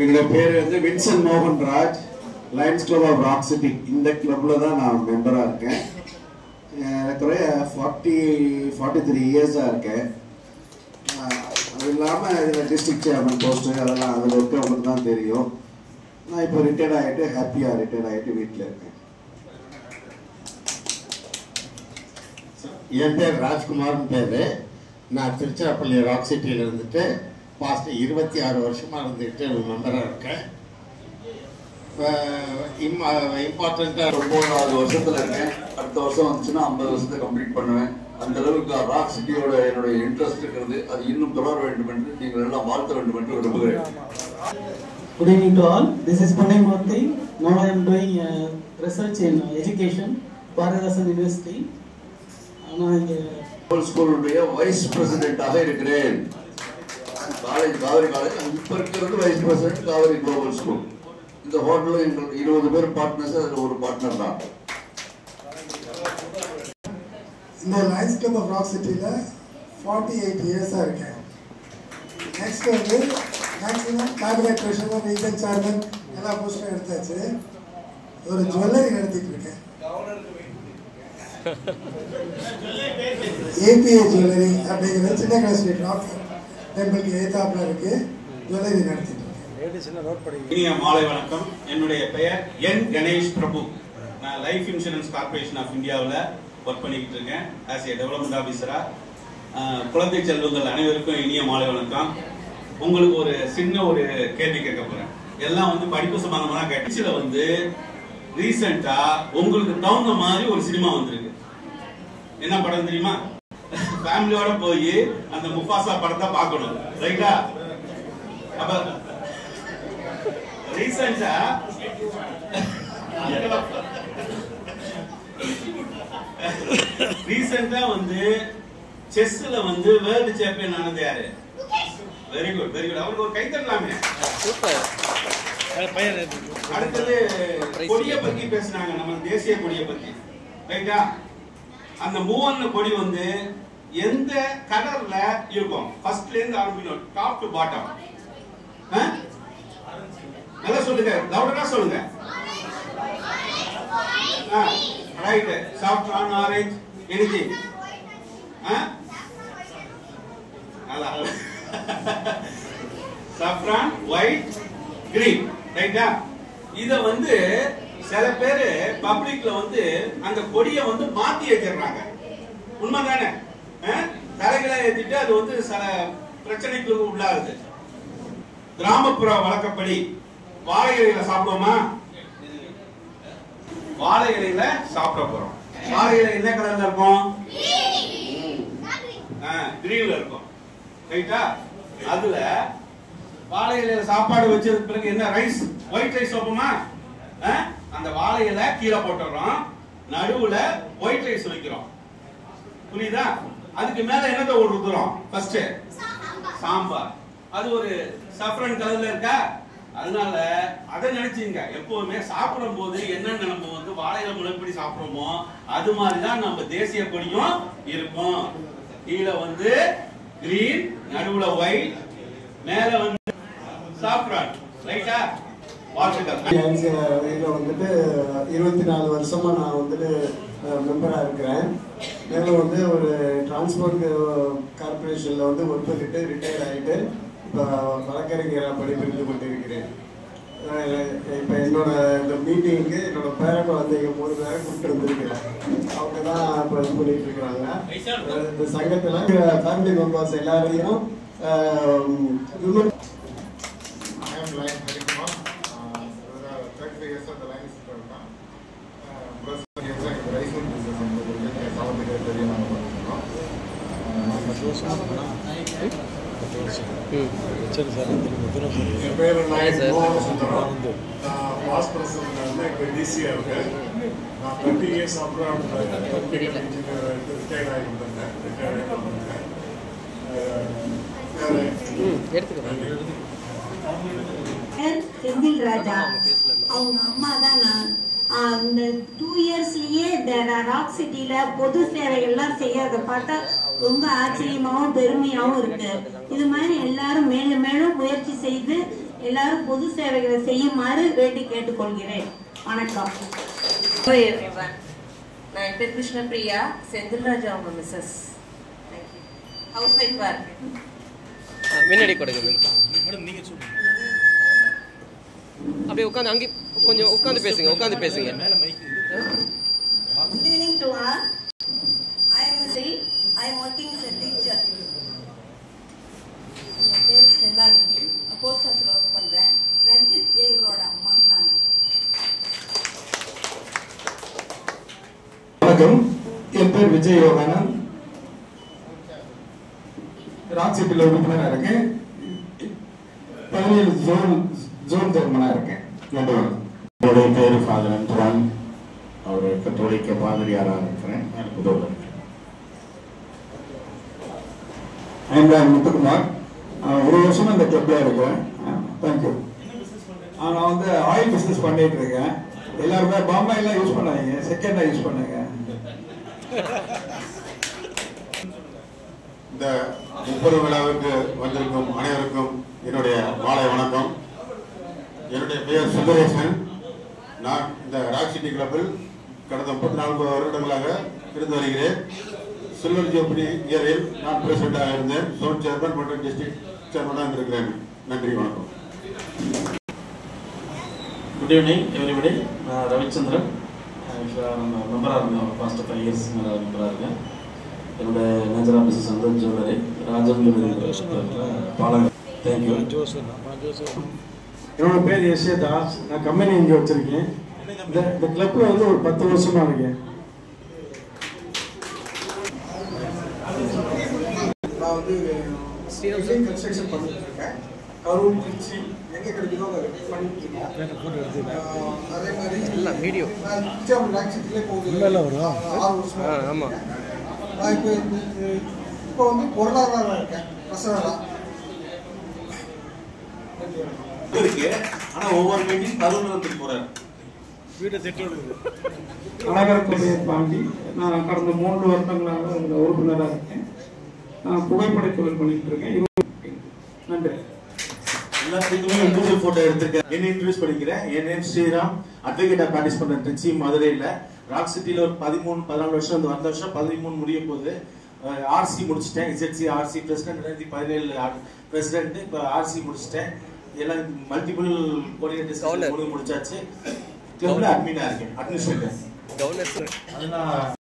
என்னோட பேர் வந்து வின்சென்ட் மோகன் Raj, Lions Club of Rock City. இந்த கிளப்பில் தான் நான் மெம்பராக இருக்கேன். எனக்கு 43 இயர்ஸாக இருக்கேன். அது இல்லாமல் இதில் டிஸ்ட்ரிக்ட் சேர்மன் போஸ்ட்டு அதெல்லாம் அதில் இருக்கவங்களுக்கு தான் தெரியும். நான் இப்போ ரிட்டையர்ட் ஆகிட்டு ஹாப்பியாக ரிட்டையர்ட் ஆகிட்டு வீட்டில் இருக்கேன். என் பேர் ராஜ்குமார்னு பேர். நான் திருச்சிராப்பள்ளி ராக் சிட்டியில் இருந்துட்டு பாஸ்ட் 26 வருஷமாக இருந்துட்டு மெம்பராக இருக்கேன். இம்பார்ட்டண்ட்டாக 9வது வருஷத்தில் இருக்கேன். அடுத்த வருஷம் வந்துச்சுன்னா 50 வருஷத்தை கம்ப்ளீட் பண்ணுவேன். அந்த அளவுக்கு ராக் சிட்டியோட என்னுடைய இன்ட்ரெஸ்ட் இருக்கிறது. அது இன்னும் தொடர வேண்டும் என்று நீங்கள் எல்லாம் வாழ்த்த வேண்டும் என்று விரும்புகிறேன். Good evening to all. This is Pune Murthy. Now I am doing research in education, Bharathasan University. ஸ்கூலுடைய வைஸ் பிரசிடென்டாக இருக்கிறேன். காலேஜ் காவிரி காலேஜ் இப்போ இருக்கிறது vice president Kaveri global school. இந்த ஹோட்டலில் எங்களுக்கு 20 பேர் பார்ட்னர்ஸ், அதில் ஒரு பார்ட்னர் தான். இந்த லயன்ஸ் கிளப் ஆஃப் ராக் சிட்டியில் 48 இயர்ஸாக இருக்கேன். நெக்ஸ்ட் வந்து maximum cabinet treasurer, region chairman எல்லா போஸ்ட்டும் எடுத்தாச்சு. ஒரு ஜுவல்லரி நடத்திட்டு இருக்கேன். ஏபிஏ ஜுவல்லரி அப்படிங்கிற சின்ன கடை ஸ்ட்ரீட் ராக் டெம்பிளுக்கு ஏத்தாப்புல இருக்கு. ஜுவல்லரி நடத்திட்டு இருக்கேன். இனிய மாலை வணக்கம். என்னுடைய பெயர் என் கணேஷ் பிரபு. நான் லைஃப் இன்சூரன்ஸ் கார்பரேஷன் ஆஃப் இந்தியாவில் ஒர்க் பண்ணிக்கிட்டு இருக்கேன் ஆஸ் ஏ டெவலப்மெண்ட் ஆஃபீஸரா. குழந்தை செல்வங்கள் அனைவருக்கும் இனிய மாலை வணக்கம். உங்களுக்கு ஒரு சின்ன ஒரு கேள்வி கேட்க போறேன். எல்லாம் வந்து படிப்பு சம்பந்தமா கேட்டுச்சுல வந்து ரீசெண்டா உங்களுக்கு தகுந்த மாதிரி ஒரு சினிமா வந்திருக்கு. என்ன படம் தெரியுமா? ஃபேமிலியோட போய் அந்த முஃபாசா படத்தை பார்க்கணும், ரைட்டா? அப்ப ரீசெண்டா வந்து செஸ்ல வந்து வேர்ல்டு சாம்பியன் ஆனது யாரு? Very good, very good. அவருக்கு ஒரு கை தட்டலாமே. அடுத்தது கொடியை பத்தி பேசினாங்க, நம்ம தேசிய கொடியை பத்தி, ரைட்டா? அந்த மூவண்ண கொடி வந்து எந்த கலர்ல இருக்கும்? ஃபர்ஸ்ட்ல இருந்து ஆரம்பிக்கணும், டாப் டு பாட்டம். நல்லா சொல்லுங்க, லவுடா சொல்லுங்க. ரைட். Saffron, orange, anything. நல்லா. சாஃப்ரான், ஒயிட், கிரீன், ரைட்டா? இத வந்து சில பேரு பப்ளிக்ல வந்து அந்த கொடியை வந்து மாத்தி வச்சிடுறாங்க. உண்மைதானே? தலைகளை ஏத்திட்டு அது வந்து சில பிரச்சனைக்கு உள்ளாகுது. கிராமப்புற வழக்கப்படி வாழை இலையில சாப்பிடுவோமா? வாழை இலையில சாப்பிட போறோம். வாழை இலை என்ன கலர்ல இருக்கும்? கிரீன்ல இருக்கும், ரைட்டா? அதுல வாழை இலையில சாப்பாடு வச்சதுக்கு பிறகு என்ன ரைஸ், ஒயிட் ரைஸ் வைப்போமா? அந்த வாழை இலை கீழே போட்டுறோம், நடுவுல ஒயிட் ரைஸ் வைக்கிறோம், புரியுதா? அதுக்கு மேல என்னத்தை ஊத்துறோம்? ஃபர்ஸ்ட் சாம்பார். அது ஒரு சஃப்ரன் கலர்ல இருக்கா? அதனால அதை நினைச்சீங்க. எப்பவுமே சாப்பிடும் போது என்ன நம்ம வந்து வாழை இலை முளைப்படி சாப்பிடுறோமோ அது மாதிரிதான் நம்ம தேசிய கொடியும் இருக்கும். கீழே வந்து கிரீன், நடுவுல ஒயிட், மேல வந்து சாஃப்ரான், ரைட்டா? இதில் வந்துட்டு 24 வருஷமா நான் வந்துட்டு மெம்பராக இருக்கிறேன். மேலும் வந்து ஒரு டிரான்ஸ்போர்ட் கார்பரேஷனில் வந்து ஒர்க் பண்ணிட்டு ரிட்டையர்ட் ஆகிட்டு இப்போ வழக்கறிஞராக படிப்பிருந்து கொண்டிருக்கிறேன். இப்போ என்னோட இந்த மீட்டிங்க்கு என்னோட பேர குழந்தைங்க 3 பேரை கூப்பிட்டு வந்திருக்கிறேன். அவங்க தான் இப்போ இது பண்ணிட்டு இருக்கிறாங்க. இந்த சங்கத்தில் ஃபேமிலி மெம்பர்ஸ் எல்லாரையும் என் பேர் மோகன் சுந்தரம். பாஸ் பிரசிடென்ட் வந்து இப்போ டிசியாக இருக்கேன். நான் 30 இயர்ஸ் அப்புறம் ரிட்டையர்ட் ஆகி வந்திருந்தேன். செந்தில் ராஜா அவங்க அம்மா தான் நான். இந்த 2 இயர்ஸ்லயே ராக் சிட்டில பொது சேவைகள்லாம் செய்யறத பார்த்தா ரொம்ப ஆச்சரியமாகவும் பெருமையாகவும் இருக்கு. இது மாதிரி எல்லாரும் மேலும் மேலும் முயற்சி செய்து எல்லாரும் பொது சேவைகளை செய்யுமாறு வேண்டி கேட்டுக்கொள்கிறேன். வணக்கம். நான் என் பேர் கிருஷ்ணபிரியா, செந்தில்ராஜா அவங்க மிஸ்ஸஸ். ஹவுஸ் ஒய்ஃபா இருக்கேன். முன்னாடி கொடுங்க மேடம், நீங்க சொல்லுங்க. அப்படியே உட்காந்து அங்கே கொஞ்சம் உட்காந்து பேசுங்க. Good evening to all. I am Sri. I am working as a teacher. என் பேர் செல்லாநிதி. போஸ்ட் ஆஃபீஸில் ஒர்க் பண்ணுறேன். ரஞ்சித் தேவரோட அம்மா நான். வணக்கம், என் பேர் விஜய் யோகானந்த். ராக்சிட்டியில் உறுப்பினராக இருக்கேன். 17 ஜோன் சேர்மனாக இருக்கேன். என்னுடைய பேர் ஃபாதர் அன்றான். அவர் கத்தோலிக்க பாதிரியாராக இருக்கிறேன். எனக்கு உதவுகிறேன். ஐம் முத்துக்குமார். 1 வருஷமா இந்த கிளப்ல இருக்கேன். தேங்க்யூ. நான் வந்து ஆயில் பிஸ்னஸ் பண்ணிட்டு இருக்கேன். எல்லாருமே பாமாயிலாம் யூஸ் பண்ணாதீங்க, செகண்டா யூஸ் பண்ணுங்க. இந்த முப்பது விழாவுக்கு வந்திருக்கும் அனைவருக்கும் என்னுடைய மாலை வணக்கம். என்னுடைய பெயர் சுந்தரேசன். நான் இந்த ராக் சிட்டி கிளப்பில் கடந்த 34 வருடங்களாக இருந்து வருகிறேன். சில்வர் ஜூப்ளி இயரில் நான் பிரசிடண்டாக இருந்தேன். ஜோன் சேர்மன் மற்றும் டிஸ்ட்ரிக்ட் சேர்மனாக இருக்கிறேன். நன்றி, வணக்கம். Good evening everybody. நான் ரவிச்சந்திரன். நம்ம மெம்பராக இருந்தேன். பாஸ்ட் 5 இயர்ஸ் மெம்பராக இருக்கேன். என்னோட நேச்சர் ஆஃபீஸஸ் வந்து ஜுவல்லரி ராஜன் பாலகர். தேங்க்யூ. என்னோட பேர் யசே தாஸ். நான் கம்பெனி இங்கே வச்சிருக்கேன். இந்த கிளப்பில் வந்து ஒரு 10 வருஷமா இருக்கேன். நான் வந்து கன்ஸ்ட்ரக்ஷன் பண்ணிட்டு இருக்கேன். கரூர், திருச்சி எங்கே கிடைக்குதோ அதை பண்ணிட்டு இருக்கேன். அதே மாதிரி வீடியோ ராக்சிட்டிலே போகுது. 6 வருஷமா. ஆமாம். நான் இப்போ வந்து பொருளாதாரம் இருக்கேன். ரசவரா இருக்கு. ஆனா ஒவ்வொரு மீட்டிங் 11 போறாரு. வீட்டை செட்டு அழகரக்கோட்டையை தாண்டி நான் கடந்த 3 வருடங்களாக அதில் உறுப்பினராக இருக்கேன். நான் புகைப்பட தொழில் பண்ணிட்டு இருக்கேன். நன்றி. எல்லாத்துக்குமே இண்டிவிஜுவல் போட்டோ எடுத்திருக்கேன். என்ன இன்ட்ரோடியூஸ் பண்ணிக்கிறேன். என் நேம் ஸ்ரீராம். அட்வொகேட்டா ப்ராக்டிஸ் பண்றேன் திருச்சி மதுரையில. ராக் சிட்டில ஒரு 13-14 வருஷம். அந்த வந்த வருஷம் 13 முடிய போகுது. ஆர்சி முடிச்சிட்டேன். ZC RC president 2017 president. இப்போ ஆர்சி முடிச்சிட்டேன். எல்லாம் மல்டிபிள் கோஆர்டினேட்டர்ஸ் முடிச்சாச்சு. கிளப்ல அட்மினா இருக்கேன், அட்மினிஸ்ட்ரேட்டர். கவர்னர் அதெல்லாம்